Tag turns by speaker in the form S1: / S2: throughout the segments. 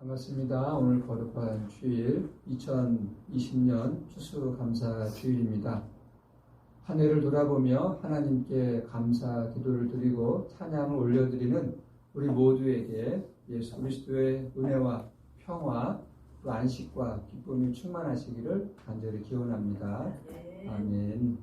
S1: 반갑습니다. 오늘 거듭한 주일 2020년 추수감사 주일입니다. 한 해를 돌아보며 하나님께 감사 기도를 드리고 찬양을 올려드리는 우리 모두에게 예수 그리스도의 은혜와 평화 또 안식과 기쁨이 충만하시기를 간절히 기원합니다. 아멘.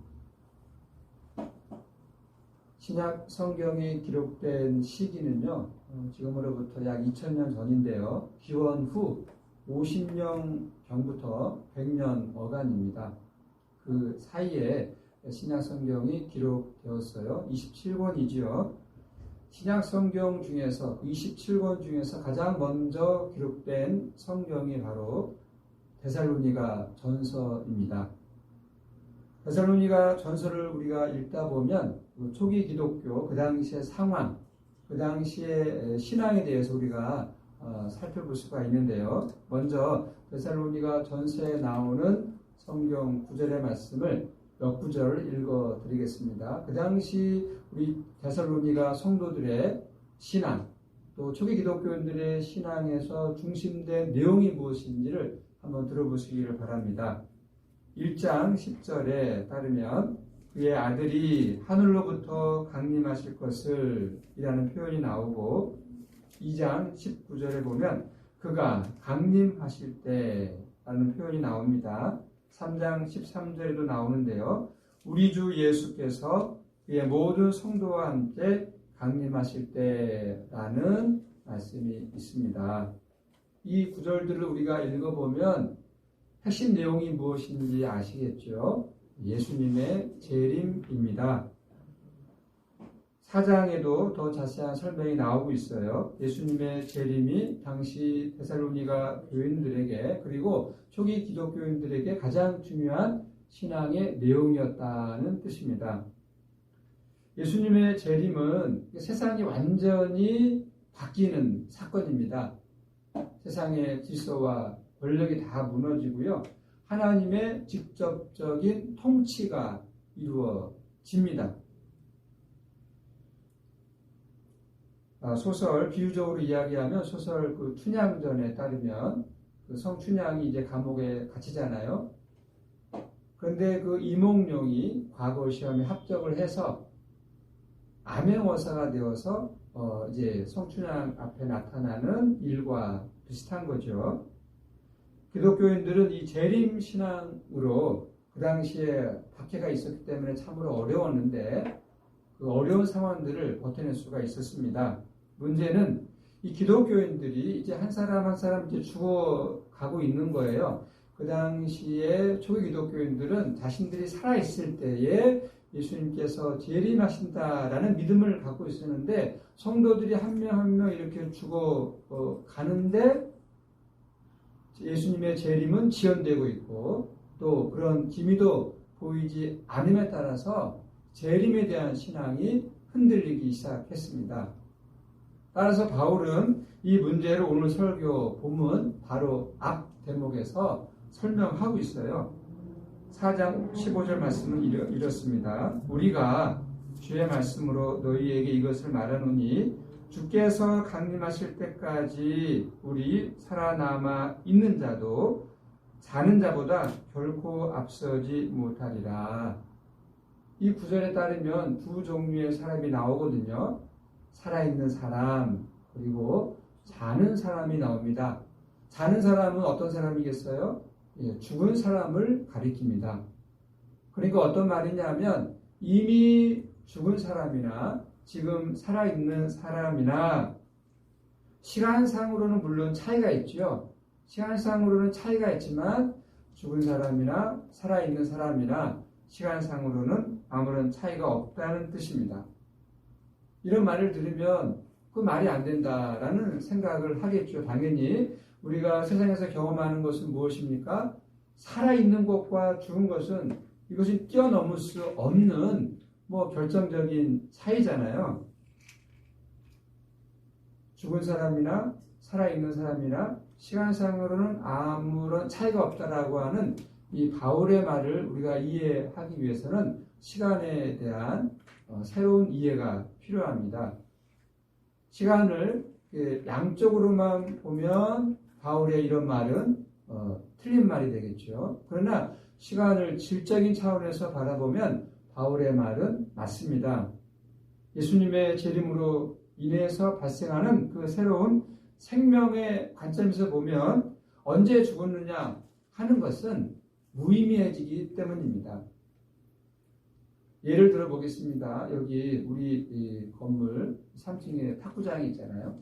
S1: 신약 성경이 기록된 시기는요, 지금으로부터 약 2000년 전인데요, 기원 후 50년경부터 100년 어간입니다. 그 사이에 신약 성경이 기록되었어요. 27권이지요. 신약 성경 중에서 27권 중에서 가장 먼저 기록된 성경이 바로 데살로니가 전서입니다. 데살로니가 전서를 우리가 읽다 보면 초기 기독교 그 당시의 상황, 그 당시의 신앙에 대해서 우리가 살펴볼 수가 있는데요. 먼저 데살로니가 전서에 나오는 성경 구절의 말씀을 몇 구절을 읽어 드리겠습니다. 그 당시 우리 데살로니가 성도들의 신앙, 또 초기 기독교인들의 신앙에서 중심된 내용이 무엇인지를 한번 들어보시기를 바랍니다. 1장 10절에 따르면 그의 아들이 하늘로부터 강림하실 것을 이라는 표현이 나오고, 2장 19절에 보면 그가 강림하실 때 라는 표현이 나옵니다. 3장 13절에도 나오는데요, 우리 주 예수께서 그의 모든 성도와 함께 강림하실 때라는 말씀이 있습니다. 이 구절들을 우리가 읽어보면 핵심 내용이 무엇인지 아시겠죠? 예수님의 재림입니다. 4장에도 더 자세한 설명이 나오고 있어요. 예수님의 재림이 당시 데살로니가 교인들에게 그리고 초기 기독교인들에게 가장 중요한 신앙의 내용이었다는 뜻입니다. 예수님의 재림은 세상이 완전히 바뀌는 사건입니다. 세상의 질서와 권력이 다 무너지고요, 하나님의 직접적인 통치가 이루어집니다. 소설 비유적으로 이야기하면 소설 그 춘향전에 따르면 그 성춘향이 이제 감옥에 갇히잖아요. 그런데 그 이몽룡이 과거 시험에 합격을 해서 암행어사가 되어서 이제 성춘향 앞에 나타나는 일과 비슷한 거죠. 기독교인들은 이 재림 신앙으로 그 당시에 박해가 있었기 때문에 참으로 어려웠는데 그 어려운 상황들을 버텨낼 수가 있었습니다. 문제는 이 기독교인들이 이제 한 사람 한 사람 이제 죽어가고 있는 거예요. 그 당시에 초기 기독교인들은 자신들이 살아있을 때에 예수님께서 재림하신다라는 믿음을 갖고 있었는데, 성도들이 한 명 한 명 이렇게 죽어 가는데 예수님의 재림은 지연되고 있고 또 그런 기미도 보이지 않음에 따라서 재림에 대한 신앙이 흔들리기 시작했습니다. 따라서 바울은 이 문제를 오늘 설교 본문 바로 앞 대목에서 설명하고 있어요. 4장 15절 말씀은 이렇습니다. 우리가 주의 말씀으로 너희에게 이것을 말하노니 주께서 강림하실 때까지 우리 살아남아 있는 자도 자는 자보다 결코 앞서지 못하리라. 이 구절에 따르면 두 종류의 사람이 나오거든요. 살아있는 사람 그리고 자는 사람이 나옵니다. 자는 사람은 어떤 사람이겠어요? 죽은 사람을 가리킵니다. 그러니까 어떤 말이냐면 이미 죽은 사람이나 지금 살아있는 사람이나 시간상으로는 물론 차이가 있죠. 시간상으로는 차이가 있지만 죽은 사람이나 살아있는 사람이나 시간상으로는 아무런 차이가 없다는 뜻입니다. 이런 말을 들으면 그 말이 안 된다라는 생각을 하겠죠. 당연히 우리가 세상에서 경험하는 것은 무엇입니까? 살아있는 것과 죽은 것은 이것이 뛰어넘을 수 없는 결정적인 차이잖아요. 죽은 사람이나 살아있는 사람이나 시간상으로는 아무런 차이가 없다라고 하는 이 바울의 말을 우리가 이해하기 위해서는 시간에 대한 새로운 이해가 필요합니다. 시간을 양쪽으로만 보면 바울의 이런 말은 틀린 말이 되겠죠. 그러나 시간을 질적인 차원에서 바라보면 바울의 말은 맞습니다. 예수님의 재림으로 인해서 발생하는 그 새로운 생명의 관점에서 보면 언제 죽었느냐 하는 것은 무의미해지기 때문입니다. 예를 들어 보겠습니다. 여기 우리 이 건물 3층에 탁구장이 있잖아요.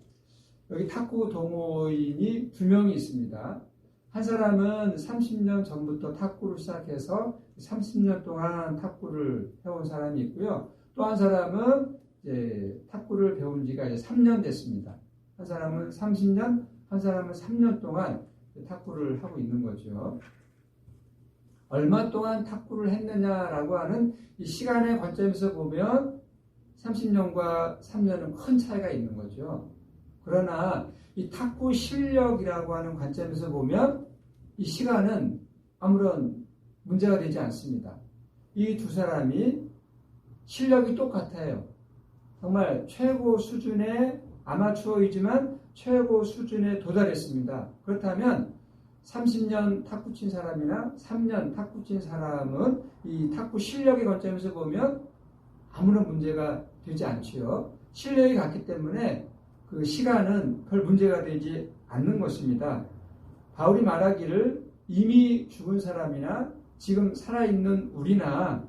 S1: 여기 탁구 동호인이 2명이 있습니다. 한 사람은 30년 전부터 탁구를 시작해서 30년 동안 탁구를 해온 사람이 있고요. 또 한 사람은 이제 탁구를 배운 지가 이제 3년 됐습니다. 한 사람은 30년, 한 사람은 3년 동안 탁구를 하고 있는 거죠. 얼마 동안 탁구를 했느냐라고 하는 이 시간의 관점에서 보면 30년과 3년은 큰 차이가 있는 거죠. 그러나 이 탁구 실력이라고 하는 관점에서 보면 이 시간은 아무런 문제가 되지 않습니다. 이 두 사람이 실력이 똑같아요. 정말 최고 수준의 아마추어이지만 최고 수준에 도달했습니다. 그렇다면 30년 탁구 친 사람이나 3년 탁구 친 사람은 이 탁구 실력의 관점에서 보면 아무런 문제가 되지 않지요. 실력이 같기 때문에 그 시간은 별 문제가 되지 않는 것입니다. 바울이 말하기를 이미 죽은 사람이나 지금 살아있는 우리나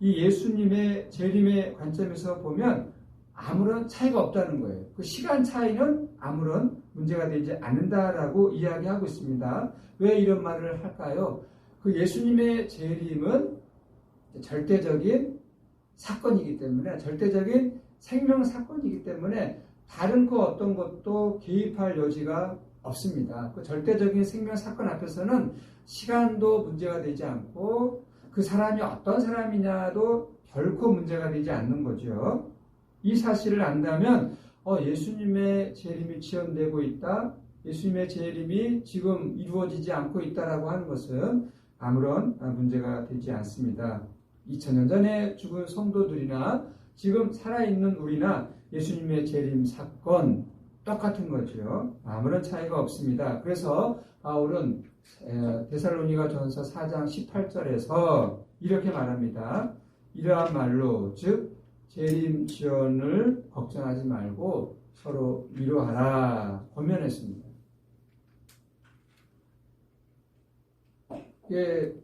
S1: 이 예수님의 재림의 관점에서 보면 아무런 차이가 없다는 거예요. 그 시간 차이는 아무런 문제가 되지 않는다라고 이야기하고 있습니다. 왜 이런 말을 할까요? 그 예수님의 재림은 절대적인 사건이기 때문에, 절대적인 생명 사건이기 때문에 다른 그 어떤 것도 개입할 여지가 없습니다. 그 절대적인 생명 사건 앞에서는 시간도 문제가 되지 않고 그 사람이 어떤 사람이냐도 결코 문제가 되지 않는 거죠. 이 사실을 안다면 예수님의 재림이 지연되고 있다, 예수님의 재림이 지금 이루어지지 않고 있다라고 하는 것은 아무런 문제가 되지 않습니다. 2000년 전에 죽은 성도들이나 지금 살아있는 우리나 예수님의 재림 사건 똑같은 거죠. 아무런 차이가 없습니다. 그래서 바울은 데살로니가 전서 4장 18절에서 이렇게 말합니다. 이러한 말로 즉 재림 지연을 걱정하지 말고 서로 위로하라 권면했습니다. 이게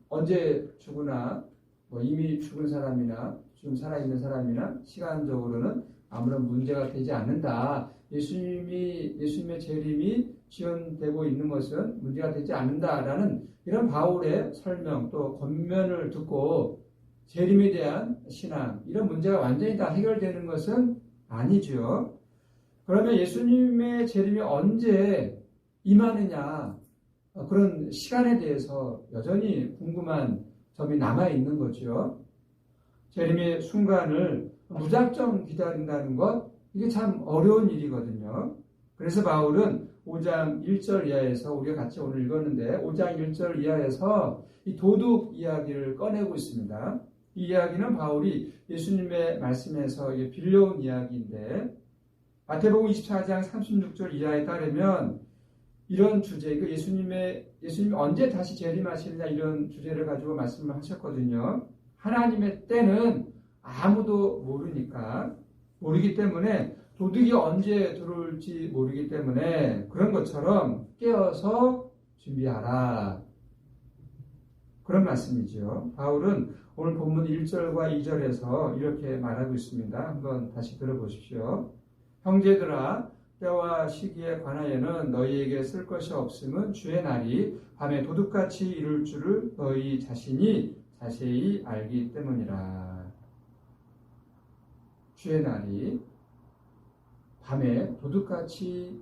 S1: 언제 죽으나 이미 죽은 사람이나 지금 살아있는 사람이나 시간적으로는 아무런 문제가 되지 않는다. 예수님의 재림이 지연되고 있는 것은 문제가 되지 않는다라는 이런 바울의 설명 또 권면을 듣고 재림에 대한 신앙, 이런 문제가 완전히 다 해결되는 것은 아니죠. 그러면 예수님의 재림이 언제 임하느냐, 그런 시간에 대해서 여전히 궁금한 점이 남아있는 거죠. 재림의 순간을 무작정 기다린다는 것, 이게 참 어려운 일이거든요. 그래서 바울은 5장 1절 이하에서, 우리가 같이 오늘 읽었는데 5장 1절 이하에서 이 도둑 이야기를 꺼내고 있습니다. 이 이야기는 바울이 예수님의 말씀에서 빌려온 이야기인데, 마태복음 24장 36절 이하에 따르면 이런 주제, 예수님이 언제 다시 재림하시느냐, 이런 주제를 가지고 말씀을 하셨거든요. 하나님의 때는 아무도 모르기 때문에, 도둑이 언제 들어올지 모르기 때문에 그런 것처럼 깨어서 준비하라, 그런 말씀이죠. 바울은 오늘 본문 1절과 2절에서 이렇게 말하고 있습니다. 한번 다시 들어보십시오. 형제들아, 때와 시기에 관하여는 너희에게 쓸 것이 없음은 주의 날이 밤에 도둑같이 이룰 줄을 너희 자신이 자세히 알기 때문이라. 주의 날이 밤에 도둑같이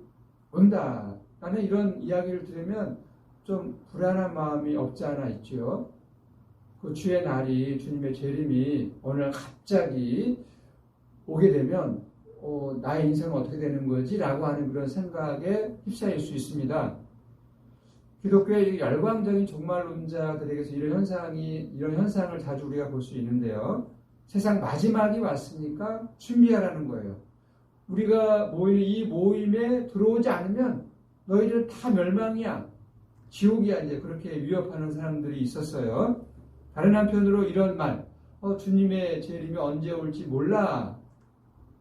S1: 온다라는 이런 이야기를 들으면 좀 불안한 마음이 없지 않아 있죠. 그 주의 날이, 주님의 재림이 오늘 갑자기 오게 되면 나의 인생은 어떻게 되는 거지? 라고 하는 그런 생각에 휩싸일 수 있습니다. 기독교의 열광적인 종말론자들에게서 이런 현상을 자주 우리가 볼 수 있는데요. 세상 마지막이 왔으니까 준비하라는 거예요. 우리가 모이는 이 모임에 들어오지 않으면 너희들 다 멸망이야. 지옥이야. 이제 그렇게 위협하는 사람들이 있었어요. 다른 한편으로 이런 말, 주님의 재림이 언제 올지 몰라.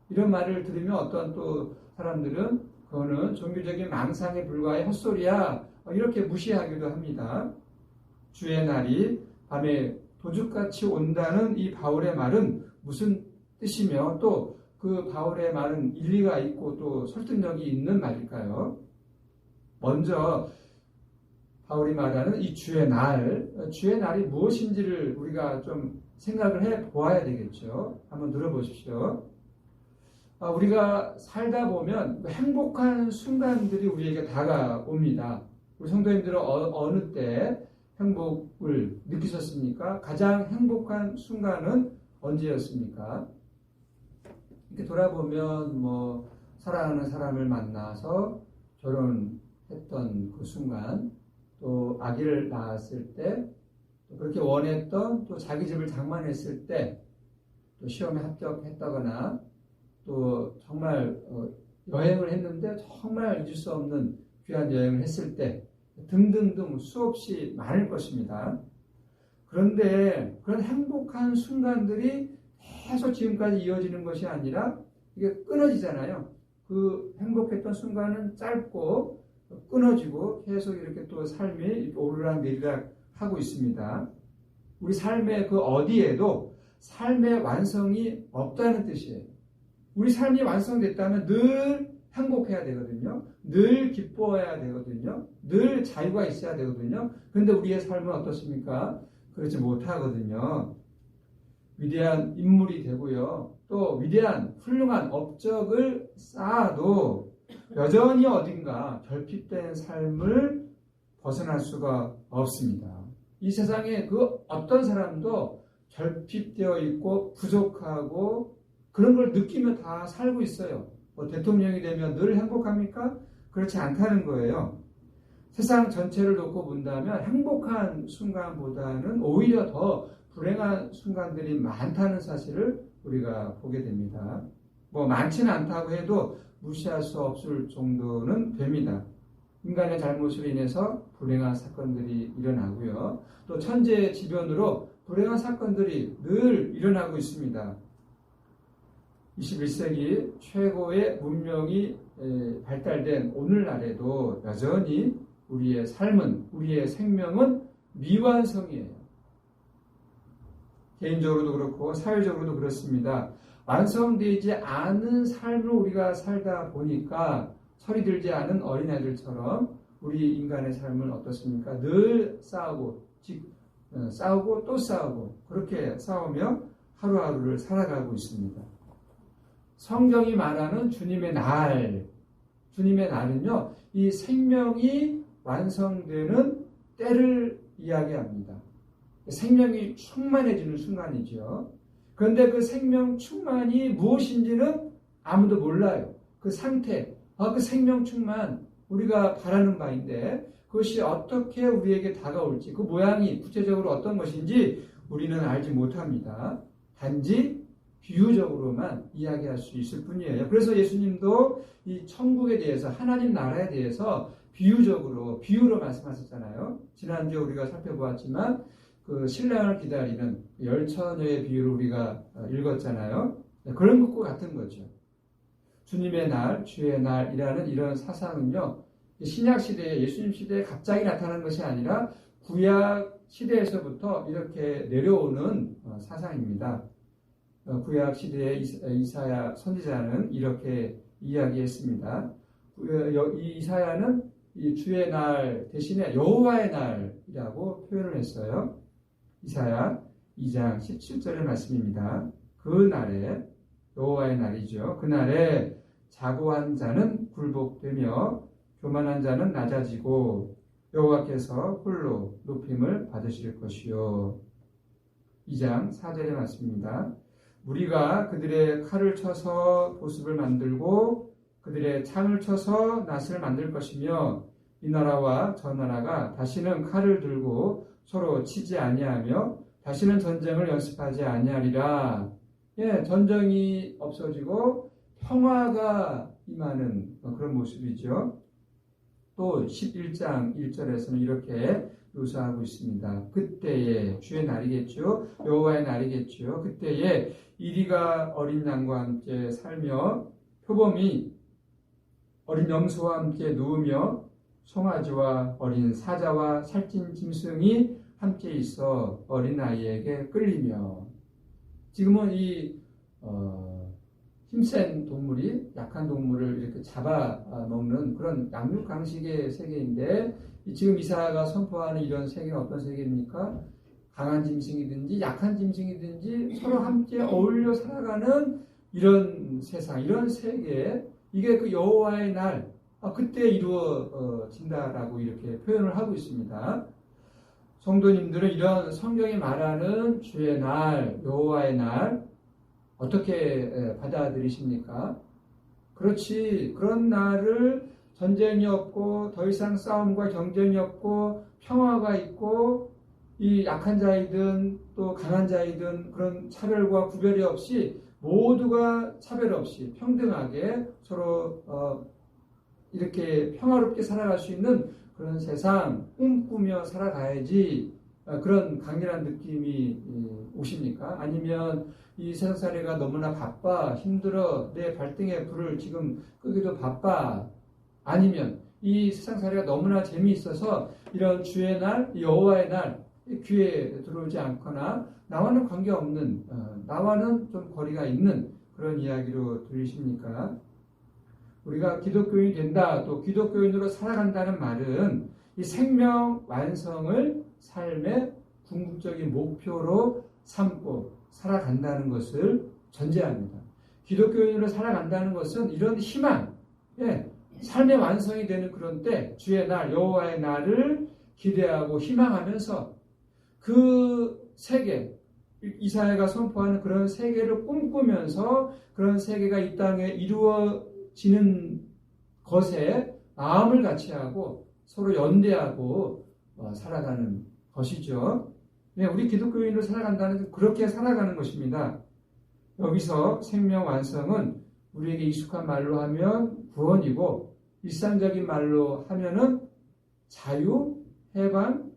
S1: 이런 말을 들으면 어떤 또 사람들은 그거는 종교적인 망상에 불과해 헛소리야. 이렇게 무시하기도 합니다. 주의 날이 밤에 도둑같이 온다는 이 바울의 말은 무슨 뜻이며 또 그 바울의 말은 일리가 있고 또 설득력이 있는 말일까요? 먼저 바울이 말하는 이 주의 날이 무엇인지를 우리가 좀 생각을 해 보아야 되겠죠. 한번 들어보십시오. 우리가 살다 보면 행복한 순간들이 우리에게 다가옵니다. 우리 성도님들은 어느 때 행복을 느끼셨습니까? 가장 행복한 순간은 언제였습니까? 이렇게 돌아보면 사랑하는 사람을 만나서 결혼했던 그 순간, 또 아기를 낳았을 때, 또 그렇게 원했던 또 자기 집을 장만했을 때, 또 시험에 합격했다거나 또 정말 여행을 했는데 정말 잊을 수 없는 귀한 여행을 했을 때 등등등 수없이 많을 것입니다. 그런데 그런 행복한 순간들이 계속 지금까지 이어지는 것이 아니라 이게 끊어지잖아요. 그 행복했던 순간은 짧고 끊어지고 계속 이렇게 또 삶이 오르락 내리락 하고 있습니다. 우리 삶의 그 어디에도 삶의 완성이 없다는 뜻이에요. 우리 삶이 완성됐다면 늘 행복해야 되거든요. 늘 기뻐해야 되거든요. 늘 자유가 있어야 되거든요. 그런데 우리의 삶은 어떻습니까? 그렇지 못하거든요. 위대한 인물이 되고요. 또 위대한 훌륭한 업적을 쌓아도 여전히 어딘가 결핍된 삶을 벗어날 수가 없습니다. 이 세상에 그 어떤 사람도 결핍되어 있고 부족하고 그런 걸 느끼며 다 살고 있어요. 대통령이 되면 늘 행복합니까? 그렇지 않다는 거예요. 세상 전체를 놓고 본다면 행복한 순간보다는 오히려 더 불행한 순간들이 많다는 사실을 우리가 보게 됩니다. 많지는 않다고 해도 무시할 수 없을 정도는 됩니다. 인간의 잘못으로 인해서 불행한 사건들이 일어나고요. 또 천재지변으로 불행한 사건들이 늘 일어나고 있습니다. 21세기 최고의 문명이 발달된 오늘날에도 여전히 우리의 삶은, 우리의 생명은 미완성이에요. 개인적으로도 그렇고 사회적으로도 그렇습니다. 완성되지 않은 삶을 우리가 살다 보니까 철이 들지 않은 어린아이들처럼 우리 인간의 삶은 어떻습니까? 늘 싸우고 또 싸우고 그렇게 싸우며 하루하루를 살아가고 있습니다. 성경이 말하는 주님의 날은요, 이 생명이 완성되는 때를 이야기합니다. 생명이 충만해지는 순간이죠. 그런데 그 생명 충만이 무엇인지는 아무도 몰라요. 그 상태, 그 생명 충만, 우리가 바라는 바인데 그것이 어떻게 우리에게 다가올지, 그 모양이 구체적으로 어떤 것인지 우리는 알지 못합니다. 단지 비유적으로만 이야기할 수 있을 뿐이에요. 그래서 예수님도 이 천국에 대해서, 하나님 나라에 대해서 비유로 말씀하셨잖아요. 지난주에 우리가 살펴보았지만 그 신랑을 기다리는 열처녀의 비유를 우리가 읽었잖아요. 그런 것과 같은 거죠. 주님의 날, 주의 날이라는 이런 사상은요, 신약 시대에, 예수님 시대에 갑자기 나타난 것이 아니라 구약 시대에서부터 이렇게 내려오는 사상입니다. 구약 시대의 이사야 선지자는 이렇게 이야기했습니다. 이 이사야는 이 주의 날 대신에 여호와의 날이라고 표현을 했어요. 이사야 2장 17절의 말씀입니다. 그 날에, 여호와의 날이죠. 그 날에 자고한 자는 굴복되며 교만한 자는 낮아지고 여호와께서 홀로 높임을 받으실 것이요. 2장 4절의 말씀입니다. 무리가 그들의 칼을 쳐서 보습을 만들고 그들의 창을 쳐서 낫을 만들 것이며 이 나라와 저 나라가 다시는 칼을 들고 서로 치지 아니하며 다시는 전쟁을 연습하지 아니하리라. 전쟁이 없어지고 평화가 임하는 그런 모습이죠. 또 11장 1절에서는 이렇게 묘사하고 있습니다. 그때에 주의 날이겠죠. 여호와의 날이겠죠. 그때에 이리가 어린 양과 함께 살며 표범이 어린 염소와 함께 누우며 송아지와 어린 사자와 살찐 짐승이 함께 있어 어린아이에게 끌리며. 지금은 이 힘센 동물이 약한 동물을 이렇게 잡아먹는 그런 양육강식의 세계인데, 지금 이사야가 선포하는 이런 세계는 어떤 세계입니까? 강한 짐승이든지 약한 짐승이든지 서로 함께 어울려 살아가는 이런 세상, 이런 세계, 이게 그 여호와의 날, 그때 이루어진다라고 이렇게 표현을 하고 있습니다. 성도님들은 이런 성경이 말하는 주의 날, 여호와의 날 어떻게 받아들이십니까? 그렇지, 그런 날을 전쟁이 없고 더 이상 싸움과 경쟁이 없고 평화가 있고 이 약한 자이든 또 강한 자이든 그런 차별과 구별이 없이 모두가 차별 없이 평등하게 서로 이렇게 평화롭게 살아갈 수 있는 그런 세상 꿈꾸며 살아가야지, 그런 강렬한 느낌이 오십니까? 아니면 이 세상살이가 너무나 바빠, 힘들어, 내 발등에 불을 지금 끄기도 바빠, 아니면 이 세상살이가 너무나 재미있어서 이런 주의 날, 여호와의 날 귀에 들어오지 않거나 나와는 관계없는, 나와는 좀 거리가 있는 그런 이야기로 들리십니까? 우리가 기독교인이 된다, 또 기독교인으로 살아간다는 말은 이 생명 완성을 삶의 궁극적인 목표로 삼고 살아간다는 것을 전제합니다. 기독교인으로 살아간다는 것은 이런 희망, 삶의 완성이 되는 그런 때, 주의 날, 여호와의 날을 기대하고 희망하면서 그 세계, 이사야가 선포하는 그런 세계를 꿈꾸면서 그런 세계가 이 땅에 이루어지는 것에 마음을 같이 하고 서로 연대하고 살아가는 것이죠. 우리 기독교인으로 살아간다는 그렇게 살아가는 것입니다. 여기서 생명 완성은 우리에게 익숙한 말로 하면 구원이고, 일상적인 말로 하면은 자유, 해방,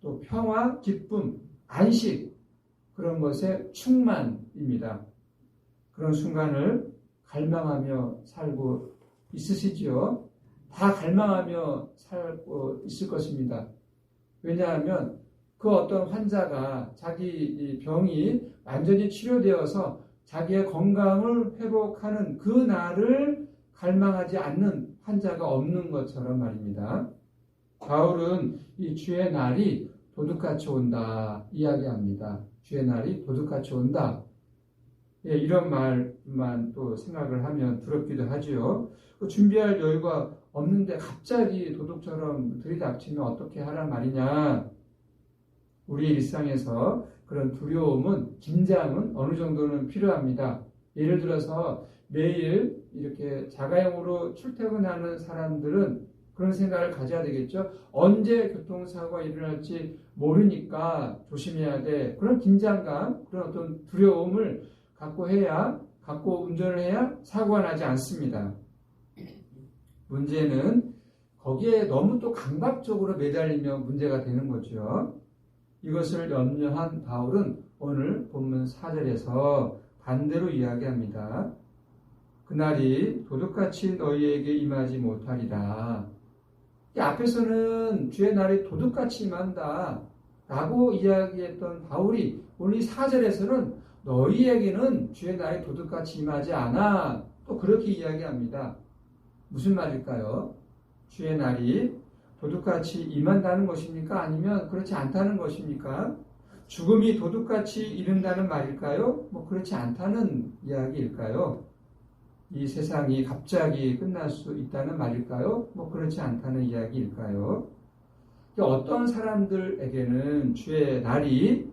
S1: 또 평화, 기쁨, 안식, 그런 것의 충만입니다. 그런 순간을 갈망하며 살고 있으시지요? 다 갈망하며 살고 있을 것입니다. 왜냐하면 그 어떤 환자가 자기 병이 완전히 치료되어서 자기의 건강을 회복하는 그 날을 갈망하지 않는 환자가 없는 것처럼 말입니다. 바울은 이 주의 날이 도둑같이 온다 이야기합니다. 주의 날이 도둑같이 온다. 이런 말만 또 생각을 하면 두렵기도 하지요. 준비할 여유가 없는데 갑자기 도둑처럼 들이닥치면 어떻게 하란 말이냐. 우리 일상에서 그런 두려움은, 긴장은 어느 정도는 필요합니다. 예를 들어서 매일 이렇게 자가용으로 출퇴근하는 사람들은 그런 생각을 가져야 되겠죠. 언제 교통사고가 일어날지 모르니까 조심해야 돼. 그런 긴장감, 그런 어떤 두려움을 갖고 운전을 해야 사고가 나지 않습니다. 문제는 거기에 너무 또 강박적으로 매달리면 문제가 되는 거죠. 이것을 염려한 바울은 오늘 본문 4절에서 반대로 이야기합니다. 그날이 도둑같이 너희에게 임하지 못하리라. 앞에서는 주의 날이 도둑같이 임한다 라고 이야기했던 바울이 오늘 4절에서는 너희에게는 주의 날이 도둑같이 임하지 않아, 또 그렇게 이야기합니다. 무슨 말일까요? 주의 날이 도둑같이 임한다는 것입니까? 아니면 그렇지 않다는 것입니까? 죽음이 도둑같이 이른다는 말일까요? 그렇지 않다는 이야기일까요? 이 세상이 갑자기 끝날 수 있다는 말일까요? 그렇지 않다는 이야기일까요? 어떤 사람들에게는 주의 날이,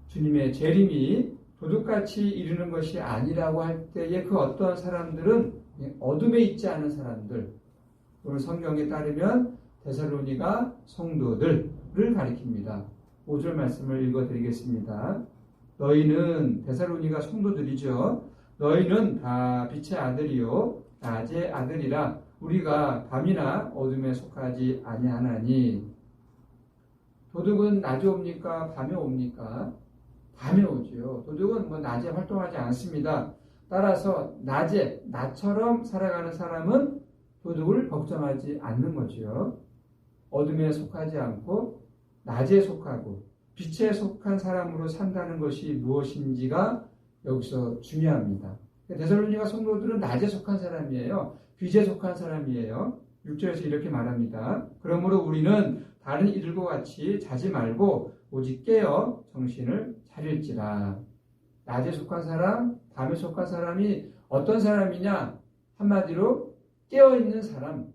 S1: 주님의 재림이 도둑같이 이르는 것이 아니라고 할 때에 그 어떤 사람들은 어둠에 있지 않은 사람들, 오늘 성경에 따르면 데살로니가 성도들을 가리킵니다. 5절 말씀을 읽어드리겠습니다. 너희는, 데살로니가 성도들이죠. 너희는 다 빛의 아들이요 낮의 아들이라 우리가 밤이나 어둠에 속하지 아니하나니. 도둑은 낮에 옵니까? 밤에 옵니까? 밤에 오지요. 도둑은 낮에 활동하지 않습니다. 따라서 낮처럼 살아가는 사람은 도둑을 걱정하지 않는 거지요. 어둠에 속하지 않고 낮에 속하고 빛에 속한 사람으로 산다는 것이 무엇인지가 여기서 중요합니다. 데살로니가 성도들은 낮에 속한 사람이에요. 빛에 속한 사람이에요. 6절에서 이렇게 말합니다. 그러므로 우리는 다른 이들과 같이 자지 말고 오직 깨어 정신을 차릴지라. 낮에 속한 사람, 밤에 속한 사람이 어떤 사람이냐? 한마디로 깨어있는 사람,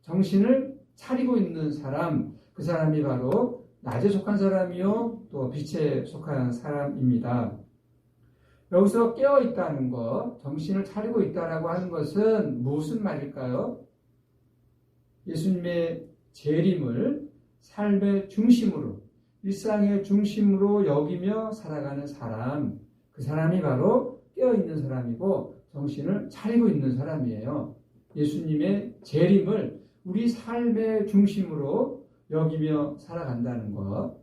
S1: 정신을 차리고 있는 사람, 그 사람이 바로 낮에 속한 사람이요 또 빛에 속한 사람입니다. 여기서 깨어있다는 것, 정신을 차리고 있다라고 하는 것은 무슨 말일까요? 예수님의 재림을 삶의 중심으로, 일상의 중심으로 여기며 살아가는 사람, 그 사람이 바로 깨어있는 사람이고 정신을 차리고 있는 사람이에요. 예수님의 재림을 우리 삶의 중심으로 여기며 살아간다는 것.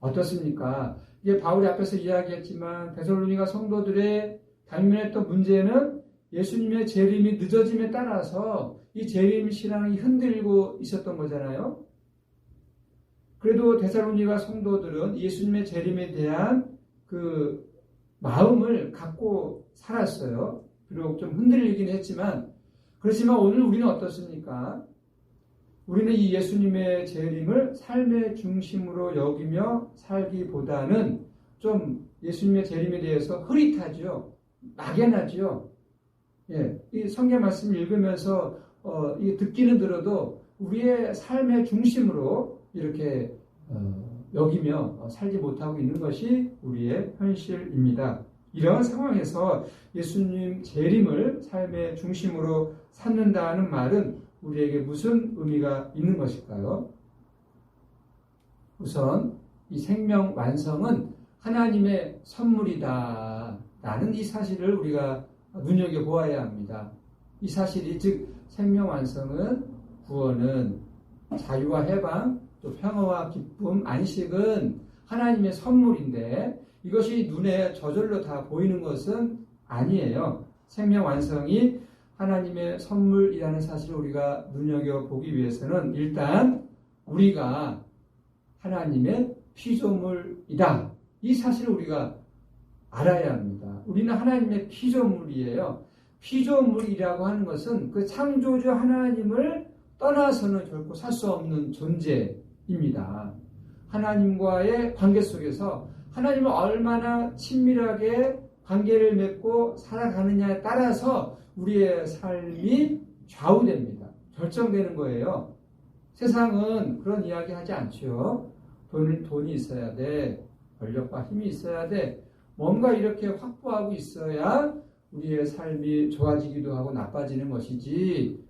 S1: 어떻습니까? 이게 바울이 앞에서 이야기했지만 데살로니가 성도들의 당면했던 문제는 예수님의 재림이 늦어짐에 따라서 이 재림 신앙이 흔들리고 있었던 거잖아요. 그래도 데살로니가 성도들은 예수님의 재림에 대한 그 마음을 갖고 살았어요. 비록 좀 흔들리긴 했지만, 그렇지만 오늘 우리는 어떻습니까? 우리는 이 예수님의 재림을 삶의 중심으로 여기며 살기보다는 좀 예수님의 재림에 대해서 흐릿하죠. 막연하죠. 예, 이 성경 말씀 읽으면서 이 듣기는 들어도 우리의 삶의 중심으로 이렇게 여기며 살지 못하고 있는 것이 우리의 현실입니다. 이런 상황에서 예수님 재림을 삶의 중심으로 삼는다는 말은 우리에게 무슨 의미가 있는 것일까요? 우선 이 생명 완성은 하나님의 선물이다 라는 이 사실을 우리가 눈여겨보아야 합니다. 이 사실이 즉 생명 완성은, 구원은, 자유와 해방, 또 평화와 기쁨, 안식은 하나님의 선물인데 이것이 눈에 저절로 다 보이는 것은 아니에요. 생명 완성이 하나님의 선물이라는 사실을 우리가 눈여겨보기 위해서는 일단 우리가 하나님의 피조물이다. 이 사실을 우리가 알아야 합니다. 우리는 하나님의 피조물이에요. 피조물이라고 하는 것은 그 창조주 하나님을 떠나서는 결코 살 수 없는 존재입니다. 하나님과의 관계 속에서 하나님을 얼마나 친밀하게 관계를 맺고 살아가느냐에 따라서 우리의 삶이 좌우됩니다. 결정되는 거예요. 세상은 그런 이야기 하지 않죠. 돈이 있어야 돼. 권력과 힘이 있어야 돼. 뭔가 이렇게 확보하고 있어야 우리의 삶이 좋아지기도 하고 나빠지는 것이지,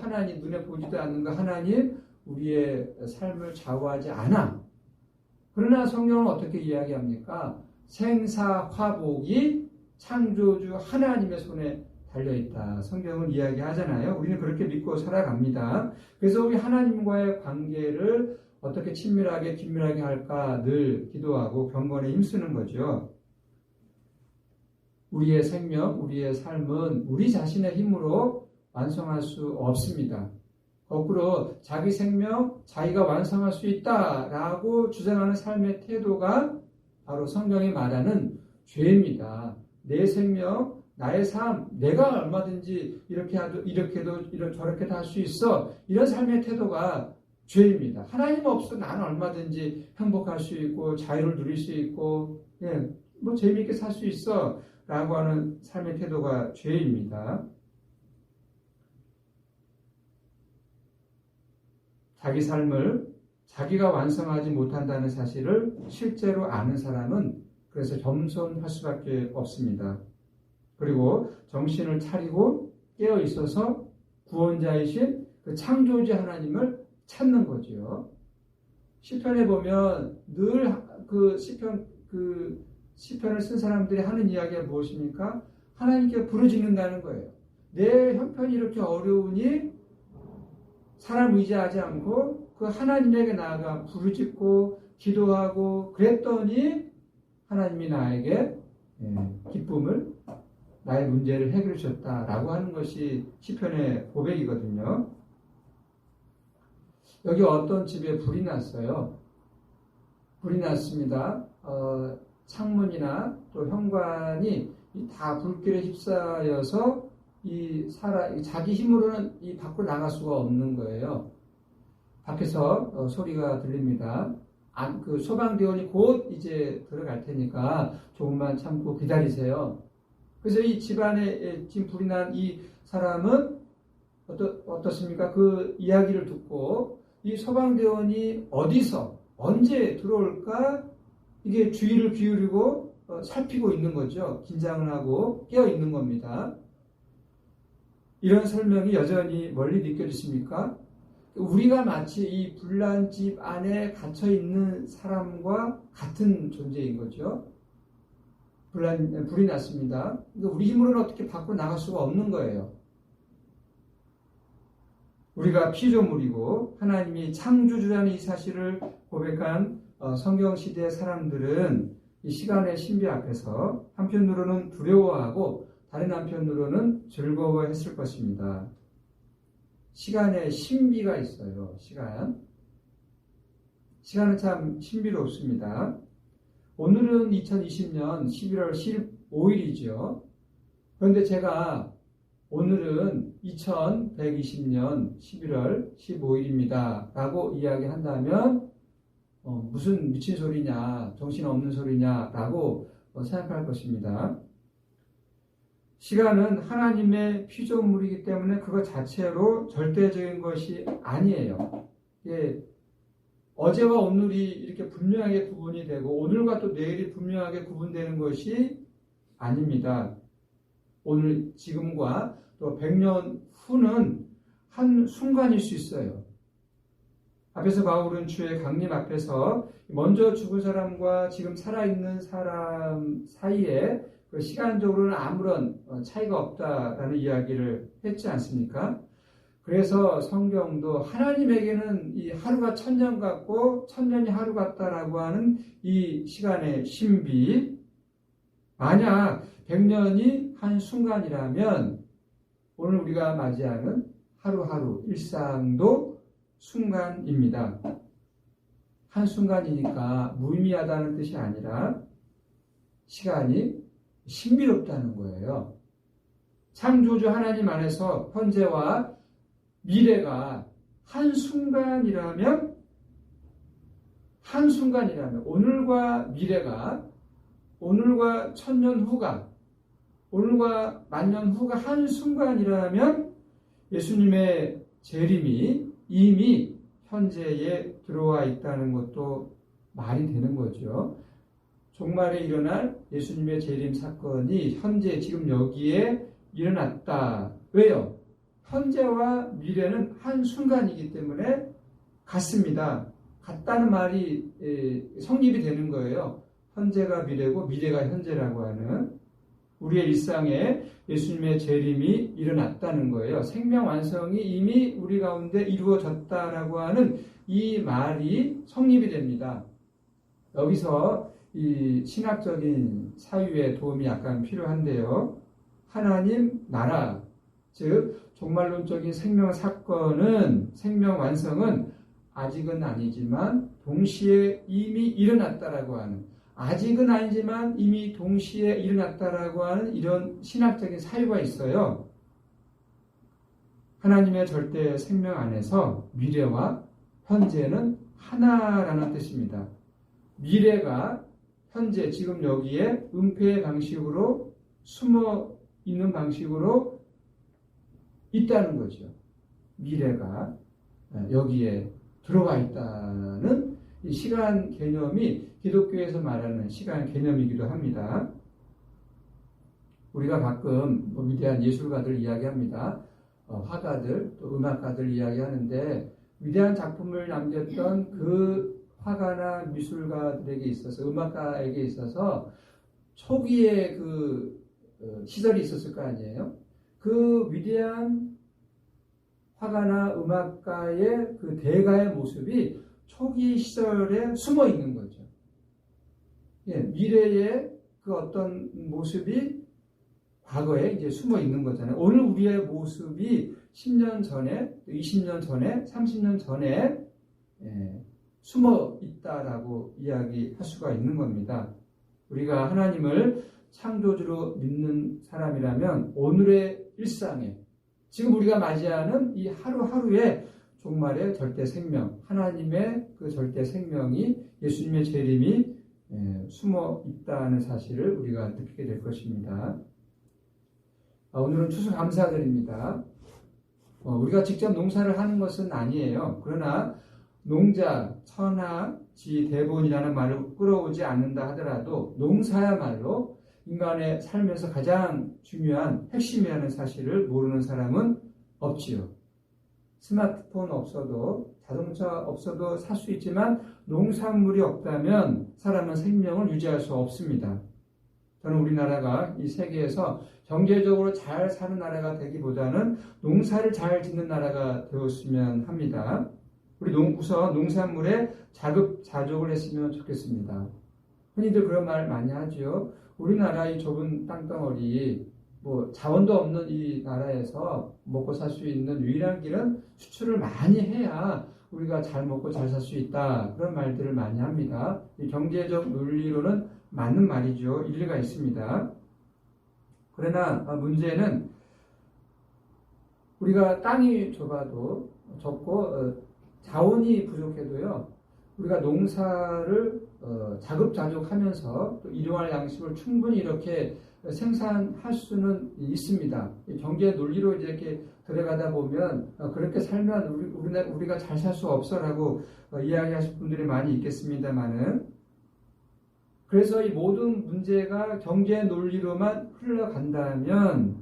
S1: 하나님 눈에 보지도 않는 거 하나님 우리의 삶을 좌우하지 않아. 그러나 성경은 어떻게 이야기합니까? 생사화복이 창조주 하나님의 손에 달려있다. 성경은 이야기하잖아요. 우리는 그렇게 믿고 살아갑니다. 그래서 우리 하나님과의 관계를 어떻게 친밀하게 긴밀하게 할까 늘 기도하고 경건에 힘쓰는 거죠. 우리의 생명, 우리의 삶은 우리 자신의 힘으로 완성할 수 없습니다. 거꾸로 자기 생명, 자기가 완성할 수 있다라고 주장하는 삶의 태도가 바로 성경이 말하는 죄입니다. 내 생명, 나의 삶, 내가 얼마든지 이렇게도 저렇게도 할 수 있어. 이런 삶의 태도가 죄입니다. 하나님 없어 나는 얼마든지 행복할 수 있고 자유를 누릴 수 있고 재미있게 살 수 있어 라고 하는 삶의 태도가 죄입니다. 자기 삶을 자기가 완성하지 못한다는 사실을 실제로 아는 사람은 그래서 겸손할 수밖에 없습니다. 그리고 정신을 차리고 깨어 있어서 구원자이신 그 창조주 하나님을 찾는 거죠. 시편에 보면 늘 시편을 쓴 사람들이 하는 이야기가 무엇입니까? 하나님께 부르짖는다는 거예요. 내 형편이 이렇게 어려우니 사람 의지하지 않고 그 하나님에게 나아가 부르짖고 기도하고 그랬더니 하나님이 나에게 기쁨을, 나의 문제를 해결해 주셨다라고 하는 것이 시편의 고백이거든요. 여기 어떤 집에 불이 났어요. 불이 났습니다. 창문이나 또 현관이 다 불길에 휩싸여서 자기 힘으로는 이 밖으로 나갈 수가 없는 거예요. 밖에서 소리가 들립니다. 그 소방대원이 곧 이제 들어갈 테니까 조금만 참고 기다리세요. 그래서 이 집안에 지금 불이 난 이 사람은 어떻습니까? 그 이야기를 듣고 이 소방대원이 어디서 언제 들어올까 이게 주의를 기울이고 살피고 있는 거죠. 긴장을 하고 깨어 있는 겁니다. 이런 설명이 여전히 멀리 느껴지십니까? 우리가 마치 이 불난 집 안에 갇혀 있는 사람과 같은 존재인 거죠. 불이 났습니다. 우리 힘으로는 어떻게 밖으로 나갈 수가 없는 거예요. 우리가 피조물이고 하나님이 창조주라는 이 사실을 고백한 성경시대 사람들은 이 시간의 신비 앞에서 한편으로는 두려워하고 다른 한편으로는 즐거워했을 것입니다. 시간에 신비가 있어요. 시간은 참 신비롭습니다. 오늘은 2020년 11월 15일이죠. 그런데 제가 오늘은 2120년 11월 15일입니다. 라고 이야기한다면 무슨 미친 소리냐, 정신없는 소리냐 라고 생각할 것입니다. 시간은 하나님의 피조물이기 때문에 그것 자체로 절대적인 것이 아니에요. 어제와 오늘이 이렇게 분명하게 구분이 되고 오늘과 또 내일이 분명하게 구분되는 것이 아닙니다. 오늘 지금과 또 100년 후는 한 순간일 수 있어요. 앞에서 바울은 주의 강림 앞에서 먼저 죽은 사람과 지금 살아있는 사람 사이에 그 시간적으로는 아무런 차이가 없다라는 이야기를 했지 않습니까? 그래서 성경도 하나님에게는 이 하루가 천년 같고 천년이 하루 같다라고 하는 이 시간의 신비, 만약 100년이 한 순간이라면 오늘 우리가 맞이하는 하루하루 일상도 순간입니다. 한 순간이니까 무의미하다는 뜻이 아니라 시간이 신비롭다는 거예요. 창조주 하나님 안에서 현재와 미래가 한순간이라면 오늘과 미래가, 오늘과 천년 후가, 오늘과 만년 후가 한순간이라면 예수님의 재림이 이미 현재에 들어와 있다는 것도 말이 되는 거죠. 종말에 일어날 예수님의 재림 사건이 현재 지금 여기에 일어났다. 왜요? 현재와 미래는 한순간이기 때문에 같습니다. 같다는 말이 성립이 되는 거예요. 현재가 미래고 미래가 현재라고 하는 우리의 일상에 예수님의 재림이 일어났다는 거예요. 생명 완성이 이미 우리 가운데 이루어졌다라고 하는 이 말이 성립이 됩니다. 여기서 이 신학적인 사유의 도움이 약간 필요한데요. 하나님 나라, 즉 종말론적인 생명 사건은, 생명 완성은 아직은 아니지만 동시에 이미 일어났다라고 하는, 아직은 아니지만 이미 동시에 일어났다라고 하는 이런 신학적인 사유가 있어요. 하나님의 절대 생명 안에서 미래와 현재는 하나라는 뜻입니다. 미래가 현재 지금 여기에 은폐의 방식으로 숨어 있는 방식으로 있다는 거죠. 미래가 여기에 들어가 있다는 이 시간 개념이 기독교에서 말하는 시간 개념이기도 합니다. 우리가 가끔 위대한 예술가들 이야기합니다. 화가들, 또 음악가들 이야기하는데 위대한 작품을 남겼던 그 화가나 미술가들에게 있어서, 음악가에게 있어서 초기에 그 시절이 있었을 거 아니에요. 그 위대한 화가나 음악가의 그 대가의 모습이 초기 시절에 숨어 있는 거죠. 예, 미래의 그 어떤 모습이 과거에 이제 숨어 있는 거잖아요. 오늘 우리의 모습이 10년 전에, 20년 전에, 30년 전에 숨어 있다라고 이야기할 수가 있는 겁니다. 우리가 하나님을 창조주로 믿는 사람이라면 오늘의 일상에 지금 우리가 맞이하는 이 하루하루의 종말의 절대 생명, 하나님의 그 절대 생명이 예수님의 재림이 숨어 있다는 사실을 우리가 느끼게 될 것입니다. 오늘은 추수감사절입니다. 우리가 직접 농사를 하는 것은 아니에요. 그러나 농자, 천하, 지, 대본이라는 말을 끌어오지 않는다 하더라도 농사야말로 인간의 삶에서 가장 중요한 핵심이라는 사실을 모르는 사람은 없지요. 스마트폰 없어도 자동차 없어도 살 수 있지만 농산물이 없다면 사람은 생명을 유지할 수 없습니다. 저는 우리나라가 이 세계에서 경제적으로 잘 사는 나라가 되기보다는 농사를 잘 짓는 나라가 되었으면 합니다. 우리 우선 농산물에 자급자족을 했으면 좋겠습니다. 흔히들 그런 말 많이 하죠. 우리나라 이 좁은 땅덩어리, 자원도 없는 이 나라에서 먹고 살 수 있는 유일한 길은 수출을 많이 해야 우리가 잘 먹고 잘 살 수 있다. 그런 말들을 많이 합니다. 이 경제적 논리로는 맞는 말이죠. 일리가 있습니다. 그러나 문제는 우리가 땅이 좁고 자원이 부족해도요. 우리가 농사를 자급자족하면서 또 일용할 양식을 충분히 이렇게 생산할 수는 있습니다. 경제 논리로 이렇게 들어가다 보면 그렇게 살면 우리가 잘 살 수 없어라고 이야기하실 분들이 많이 있겠습니다만은 그래서 이 모든 문제가 경제 논리로만 흘러간다면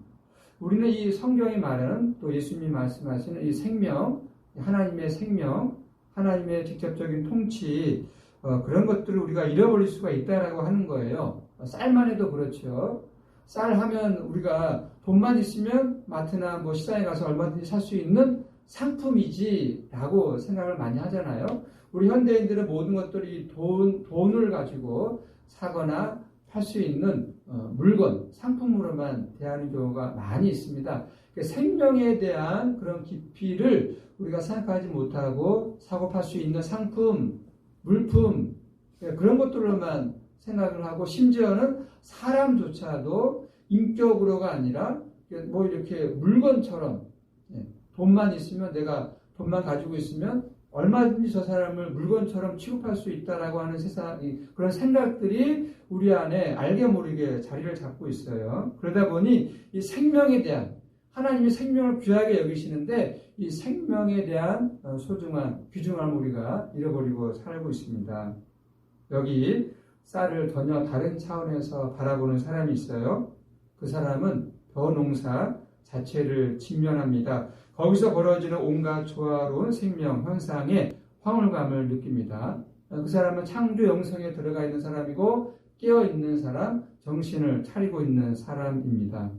S1: 우리는 이 성경이 말하는 또 예수님이 말씀하시는 이 생명, 하나님의 생명, 하나님의 직접적인 통치 그런 것들을 우리가 잃어버릴 수가 있다라고 하는 거예요. 쌀만 해도 그렇죠. 쌀 하면 우리가 돈만 있으면 마트나 시장에 가서 얼마든지 살 수 있는 상품이지라고 생각을 많이 하잖아요. 우리 현대인들은 모든 것들이 돈을 가지고 사거나 팔 수 있는 물건, 상품으로만 대하는 경우가 많이 있습니다. 생명에 대한 그런 깊이를 우리가 생각하지 못하고 사고 팔 수 있는 상품, 물품 그런 것들로만 생각을 하고 심지어는 사람조차도 인격으로가 아니라 이렇게 물건처럼 돈만 있으면 내가 돈만 가지고 있으면 얼마든지 저 사람을 물건처럼 취급할 수 있다라고 하는 그런 생각들이 우리 안에 알게 모르게 자리를 잡고 있어요. 그러다 보니 이 생명에 대한 하나님이 생명을 귀하게 여기시는데 이 생명에 대한 소중한 귀중함을 우리가 잃어버리고 살고 있습니다. 여기 쌀을 전혀 다른 차원에서 바라보는 사람이 있어요. 그 사람은 벼농사 자체를 직면합니다. 거기서 벌어지는 온갖 조화로운 생명 현상에 황홀감을 느낍니다. 그 사람은 창조 영성에 들어가 있는 사람이고 깨어있는 사람, 정신을 차리고 있는 사람입니다.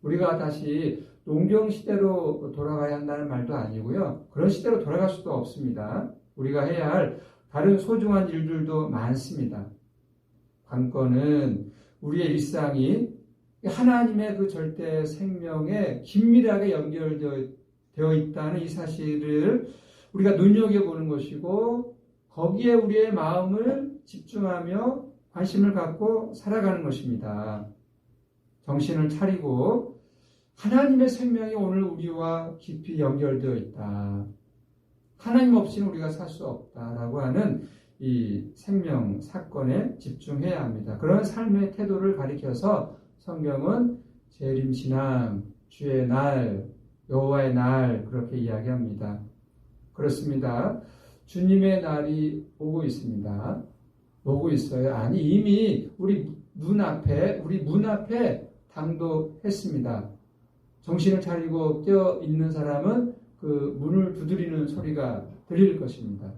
S1: 우리가 다시 농경시대로 돌아가야 한다는 말도 아니고요. 그런 시대로 돌아갈 수도 없습니다. 우리가 해야 할 다른 소중한 일들도 많습니다. 관건은 우리의 일상이 하나님의 그 절대 생명에 긴밀하게 연결되어 있다는 이 사실을 우리가 눈여겨보는 것이고 거기에 우리의 마음을 집중하며 관심을 갖고 살아가는 것입니다. 정신을 차리고 하나님의 생명이 오늘 우리와 깊이 연결되어 있다. 하나님 없이는 우리가 살 수 없다라고 하는 이 생명 사건에 집중해야 합니다. 그런 삶의 태도를 가리켜서 성경은 재림신앙, 주의 날, 여호와의 날 그렇게 이야기합니다. 그렇습니다. 주님의 날이 오고 있습니다. 오고 있어요. 아니 이미 우리 문 앞에 당도했습니다. 정신을 차리고 깨어 있는 사람은 그 문을 두드리는 소리가 들릴 것입니다.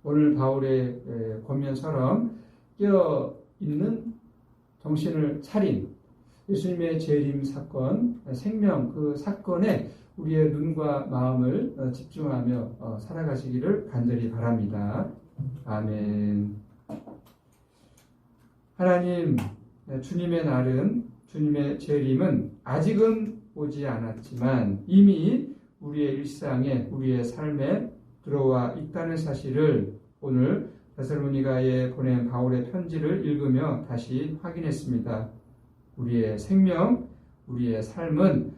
S1: 오늘 바울의 권면처럼 깨어 있는 정신을 차린 예수님의 재림 사건, 생명 그 사건에 우리의 눈과 마음을 집중하며 살아가시기를 간절히 바랍니다. 아멘. 하나님, 주님의 날은, 주님의 재림은 아직은 오지 않았지만 이미 우리의 일상에, 우리의 삶에 들어와 있다는 사실을 오늘 데살로니가에 보낸 바울의 편지를 읽으며 다시 확인했습니다. 우리의 생명, 우리의 삶은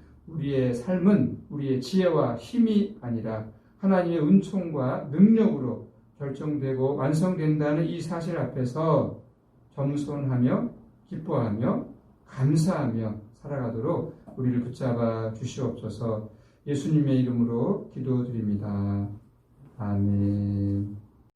S1: 우리의 지혜와 힘이 아니라 하나님의 은총과 능력으로 결정되고 완성된다는 이 사실 앞에서 겸손하며 기뻐하며 감사하며 살아가도록 우리를 붙잡아 주시옵소서. 예수님의 이름으로 기도드립니다. 아멘.